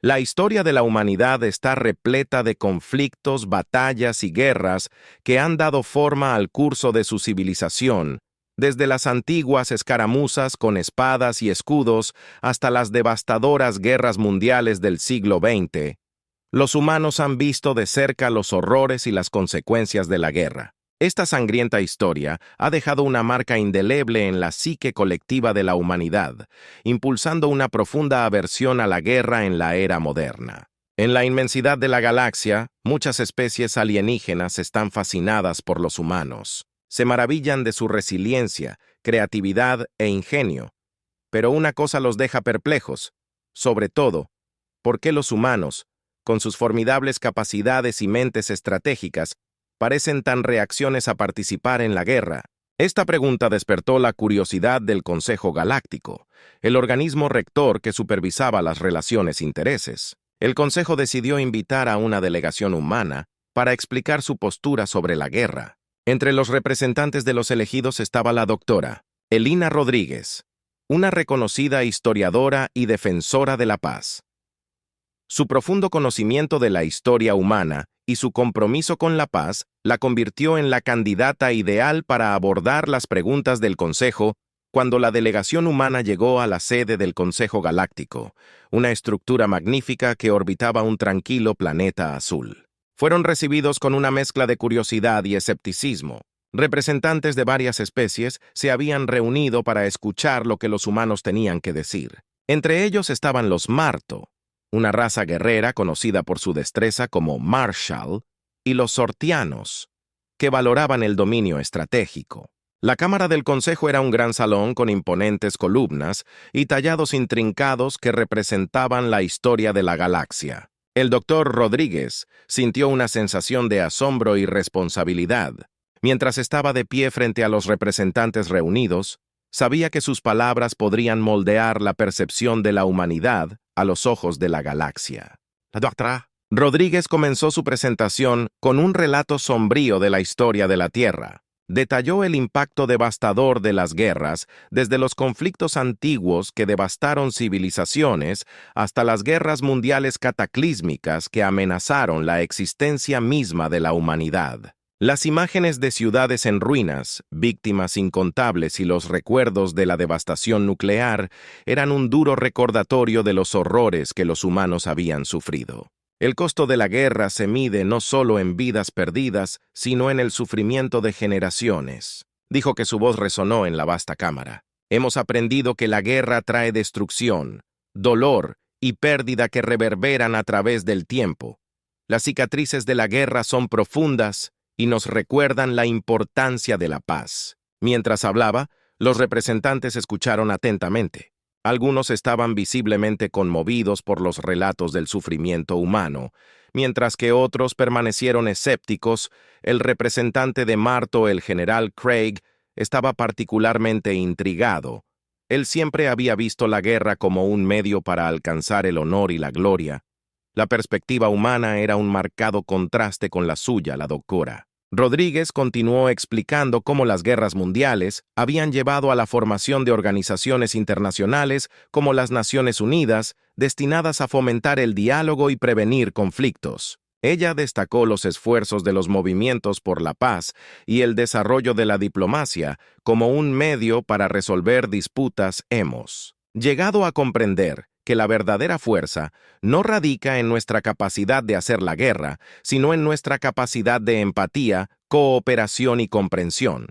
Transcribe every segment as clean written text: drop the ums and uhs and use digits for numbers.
La historia de la humanidad está repleta de conflictos, batallas y guerras que han dado forma al curso de su civilización, desde las antiguas escaramuzas con espadas y escudos hasta las devastadoras guerras mundiales del siglo XX. Los humanos han visto de cerca los horrores y las consecuencias de la guerra. Esta sangrienta historia ha dejado una marca indeleble en la psique colectiva de la humanidad, impulsando una profunda aversión a la guerra en la era moderna. En la inmensidad de la galaxia, muchas especies alienígenas están fascinadas por los humanos. Se maravillan de su resiliencia, creatividad e ingenio. Pero una cosa los deja perplejos, sobre todo, ¿por qué los humanos, con sus formidables capacidades y mentes estratégicas, parecen tan reacciones a participar en la guerra? Esta pregunta despertó la curiosidad del Consejo Galáctico, el organismo rector que supervisaba las relaciones intereses. El Consejo decidió invitar a una delegación humana para explicar su postura sobre la guerra. Entre los representantes de los elegidos estaba la doctora Elina Rodríguez, una reconocida historiadora y defensora de la paz. Su profundo conocimiento de la historia humana y su compromiso con la paz la convirtió en la candidata ideal para abordar las preguntas del Consejo cuando la delegación humana llegó a la sede del Consejo Galáctico, una estructura magnífica que orbitaba un tranquilo planeta azul. Fueron recibidos con una mezcla de curiosidad y escepticismo. Representantes de varias especies se habían reunido para escuchar lo que los humanos tenían que decir. Entre ellos estaban los Marto, una raza guerrera conocida por su destreza como Marshall, y los Sortianos, que valoraban el dominio estratégico. La Cámara del Consejo era un gran salón con imponentes columnas y tallados intrincados que representaban la historia de la galaxia. El doctor Rodríguez sintió una sensación de asombro y responsabilidad. Mientras estaba de pie frente a los representantes reunidos, sabía que sus palabras podrían moldear la percepción de la humanidad a los ojos de la galaxia. La doctora Rodríguez comenzó su presentación con un relato sombrío de la historia de la Tierra. Detalló el impacto devastador de las guerras, desde los conflictos antiguos que devastaron civilizaciones hasta las guerras mundiales cataclísmicas que amenazaron la existencia misma de la humanidad. Las imágenes de ciudades en ruinas, víctimas incontables y los recuerdos de la devastación nuclear eran un duro recordatorio de los horrores que los humanos habían sufrido. El costo de la guerra se mide no solo en vidas perdidas, sino en el sufrimiento de generaciones. Dijo que su voz resonó en la vasta cámara. Hemos aprendido que la guerra trae destrucción, dolor y pérdida que reverberan a través del tiempo. Las cicatrices de la guerra son profundas y nos recuerdan la importancia de la paz. Mientras hablaba, los representantes escucharon atentamente. Algunos estaban visiblemente conmovidos por los relatos del sufrimiento humano, mientras que otros permanecieron escépticos. El representante de Marto, el general Craig, estaba particularmente intrigado. Él siempre había visto la guerra como un medio para alcanzar el honor y la gloria. La perspectiva humana era un marcado contraste con la suya, la doctora. Rodríguez continuó explicando cómo las guerras mundiales habían llevado a la formación de organizaciones internacionales como las Naciones Unidas, destinadas a fomentar el diálogo y prevenir conflictos. Ella destacó los esfuerzos de los movimientos por la paz y el desarrollo de la diplomacia como un medio para resolver disputas. Hemos llegado a comprender que la verdadera fuerza no radica en nuestra capacidad de hacer la guerra, sino en nuestra capacidad de empatía, cooperación y comprensión.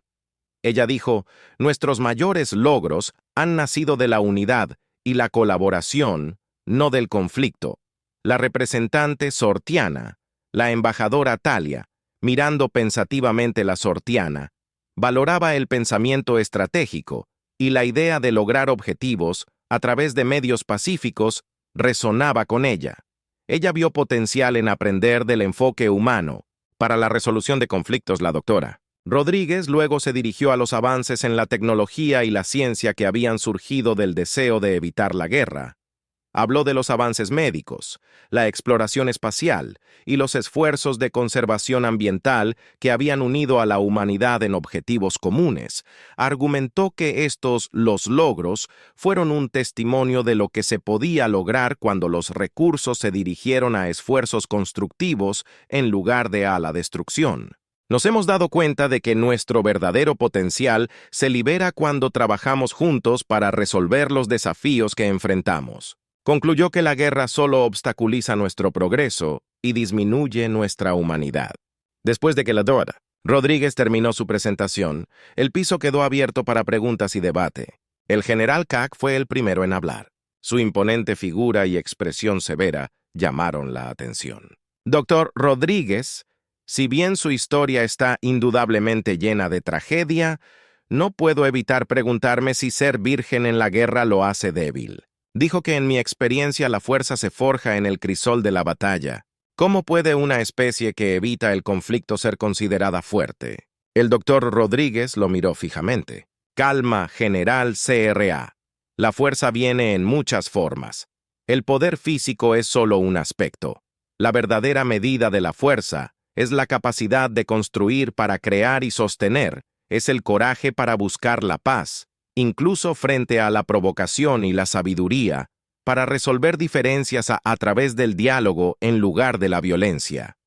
Ella dijo, nuestros mayores logros han nacido de la unidad y la colaboración, no del conflicto. La representante sortiana, la embajadora Talia, mirando pensativamente la sortiana, valoraba el pensamiento estratégico y la idea de lograr objetivos a través de medios pacíficos resonaba con ella. Ella vio potencial en aprender del enfoque humano para la resolución de conflictos. La doctora Rodríguez luego se dirigió a los avances en la tecnología y la ciencia que habían surgido del deseo de evitar la guerra. Habló de los avances médicos, la exploración espacial y los esfuerzos de conservación ambiental que habían unido a la humanidad en objetivos comunes. Argumentó que los logros, fueron un testimonio de lo que se podía lograr cuando los recursos se dirigieron a esfuerzos constructivos en lugar de a la destrucción. Nos hemos dado cuenta de que nuestro verdadero potencial se libera cuando trabajamos juntos para resolver los desafíos que enfrentamos. Concluyó que la guerra solo obstaculiza nuestro progreso y disminuye nuestra humanidad. Después de que la Dra. Rodríguez terminó su presentación, el piso quedó abierto para preguntas y debate. El general Cac fue el primero en hablar. Su imponente figura y expresión severa llamaron la atención. Doctor Rodríguez, si bien su historia está indudablemente llena de tragedia, no puedo evitar preguntarme si ser virgen en la guerra lo hace débil. Dijo que en mi experiencia la fuerza se forja en el crisol de la batalla. ¿Cómo puede una especie que evita el conflicto ser considerada fuerte? El doctor Rodríguez lo miró fijamente. Calma, general CRA. La fuerza viene en muchas formas. El poder físico es solo un aspecto. La verdadera medida de la fuerza es la capacidad de construir para crear y sostener, es el coraje para buscar la paz, incluso frente a la provocación y la sabiduría, para resolver diferencias a través del diálogo en lugar de la violencia.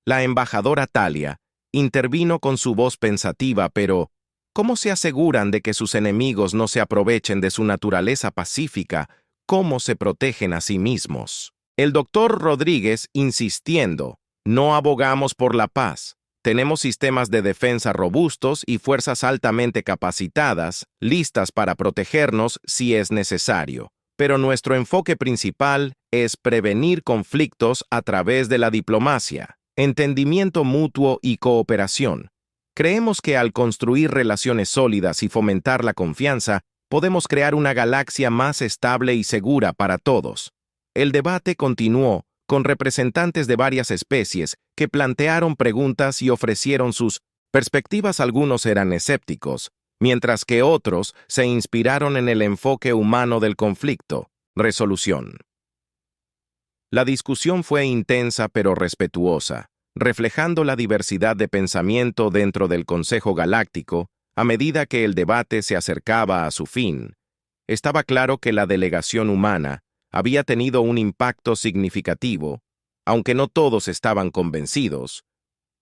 La embajadora Talia intervino con su voz pensativa, pero ¿cómo se aseguran de que sus enemigos no se aprovechen de su naturaleza pacífica? ¿Cómo se protegen a sí mismos? El doctor Rodríguez insistiendo, no abogamos por la paz. Tenemos sistemas de defensa robustos y fuerzas altamente capacitadas, listas para protegernos si es necesario. Pero nuestro enfoque principal es prevenir conflictos a través de la diplomacia, entendimiento mutuo y cooperación. Creemos que al construir relaciones sólidas y fomentar la confianza, podemos crear una galaxia más estable y segura para todos. El debate continuó con representantes de varias especies que plantearon preguntas y ofrecieron sus perspectivas. Algunos eran escépticos, mientras que otros se inspiraron en el enfoque humano del conflicto. Resolución. La discusión fue intensa pero respetuosa, reflejando la diversidad de pensamiento dentro del Consejo Galáctico. A medida que el debate se acercaba a su fin, estaba claro que la delegación humana había tenido un impacto significativo. Aunque no todos estaban convencidos,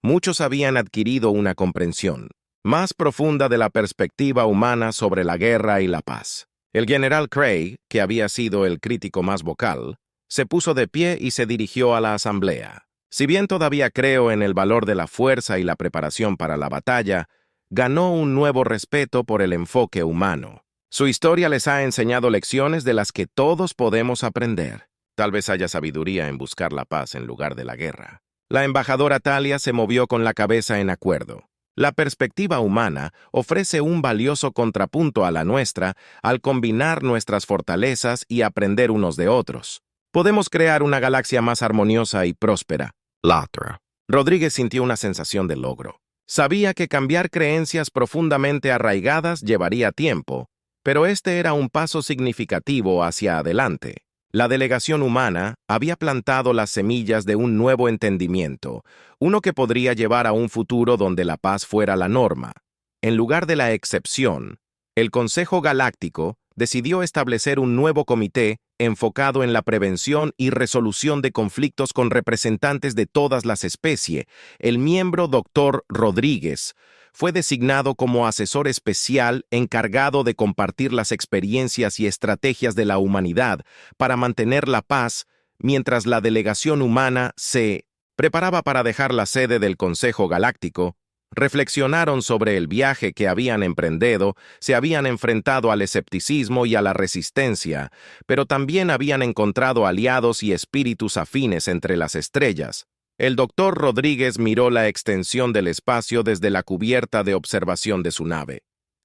muchos habían adquirido una comprensión más profunda de la perspectiva humana sobre la guerra y la paz. El general Craig, que había sido el crítico más vocal, se puso de pie y se dirigió a la asamblea. Si bien todavía creo en el valor de la fuerza y la preparación para la batalla, ganó un nuevo respeto por el enfoque humano. Su historia les ha enseñado lecciones de las que todos podemos aprender. Tal vez haya sabiduría en buscar la paz en lugar de la guerra. La embajadora Talia se movió con la cabeza en acuerdo. La perspectiva humana ofrece un valioso contrapunto a la nuestra al combinar nuestras fortalezas y aprender unos de otros. Podemos crear una galaxia más armoniosa y próspera. Latra. Rodríguez sintió una sensación de logro. Sabía que cambiar creencias profundamente arraigadas llevaría tiempo, pero este era un paso significativo hacia adelante. La delegación humana había plantado las semillas de un nuevo entendimiento, uno que podría llevar a un futuro donde la paz fuera la norma. En lugar de la excepción, el Consejo Galáctico decidió establecer un nuevo comité enfocado en la prevención y resolución de conflictos con representantes de todas las especies. El miembro Dr. Rodríguez fue designado como asesor especial encargado de compartir las experiencias y estrategias de la humanidad para mantener la paz, mientras la delegación humana se preparaba para dejar la sede del Consejo Galáctico. Reflexionaron sobre el viaje que habían emprendido, se habían enfrentado al escepticismo y a la resistencia, pero también habían encontrado aliados y espíritus afines entre las estrellas. El doctor Rodríguez miró la extensión del espacio desde la cubierta de observación de su nave.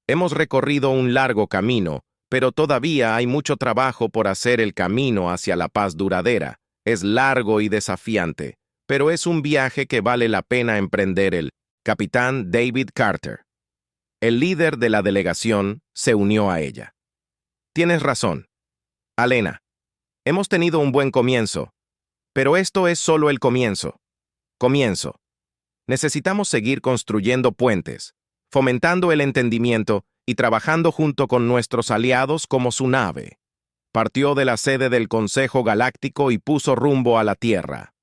Hemos recorrido un largo camino, pero todavía hay mucho trabajo por hacer. El camino hacia la paz duradera es largo y desafiante, pero es un viaje que vale la pena emprender. El capitán David Carter, el líder de la delegación, se unió a ella. Tienes razón, Alena. Hemos tenido un buen comienzo, pero esto es solo el comienzo. Comienzo. Necesitamos seguir construyendo puentes, fomentando el entendimiento y trabajando junto con nuestros aliados como su nave. Partió de la sede del Consejo Galáctico y puso rumbo a la Tierra.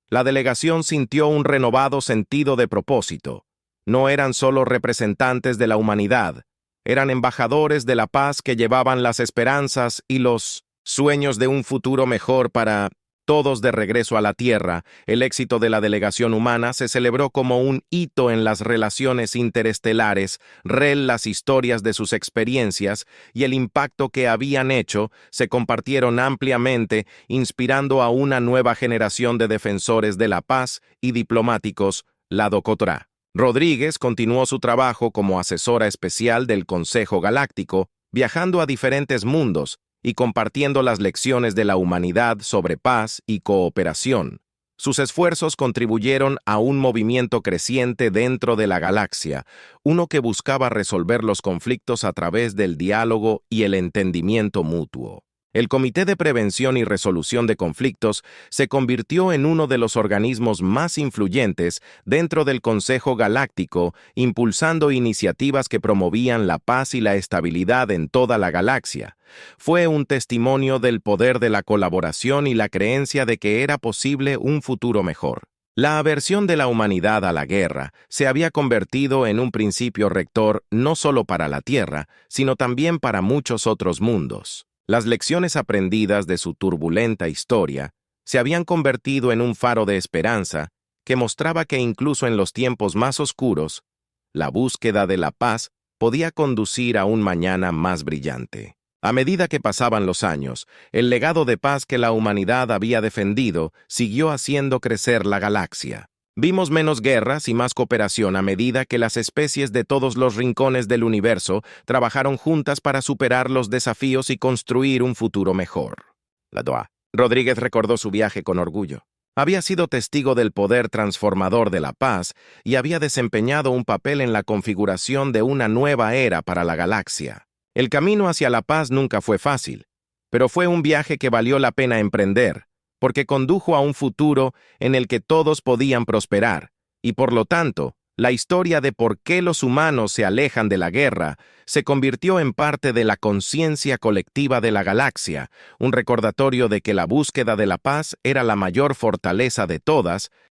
La delegación sintió un renovado sentido de propósito. No eran solo representantes de la humanidad, eran embajadores de la paz que llevaban las esperanzas y los sueños de un futuro mejor para todos de regreso a la Tierra. El éxito de la delegación humana se celebró como un hito en las relaciones interestelares. Las historias de sus experiencias y el impacto que habían hecho se compartieron ampliamente, inspirando a una nueva generación de defensores de la paz y diplomáticos, la Docotra. Rodríguez continuó su trabajo como asesora especial del Consejo Galáctico, viajando a diferentes mundos y compartiendo las lecciones de la humanidad sobre paz y cooperación. Sus esfuerzos contribuyeron a un movimiento creciente dentro de la galaxia, uno que buscaba resolver los conflictos a través del diálogo y el entendimiento mutuo. El Comité de Prevención y Resolución de Conflictos se convirtió en uno de los organismos más influyentes dentro del Consejo Galáctico, impulsando iniciativas que promovían la paz y la estabilidad en toda la galaxia. Fue un testimonio del poder de la colaboración y la creencia de que era posible un futuro mejor. La aversión de la humanidad a la guerra se había convertido en un principio rector no solo para la Tierra, sino también para muchos otros mundos. Las lecciones aprendidas de su turbulenta historia se habían convertido en un faro de esperanza que mostraba que incluso en los tiempos más oscuros, la búsqueda de la paz podía conducir a un mañana más brillante. A medida que pasaban los años, el legado de paz que la humanidad había defendido siguió haciendo crecer la galaxia. Vimos menos guerras y más cooperación a medida que las especies de todos los rincones del universo trabajaron juntas para superar los desafíos y construir un futuro mejor. Rodríguez recordó su viaje con orgullo. Había sido testigo del poder transformador de la paz y había desempeñado un papel en la configuración de una nueva era para la galaxia. El camino hacia la paz nunca fue fácil, pero fue un viaje que valió la pena emprender, porque condujo a un futuro en el que todos podían prosperar, y por lo tanto, la historia de por qué los humanos se alejan de la guerra se convirtió en parte de la conciencia colectiva de la galaxia, un recordatorio de que la búsqueda de la paz era la mayor fortaleza de todas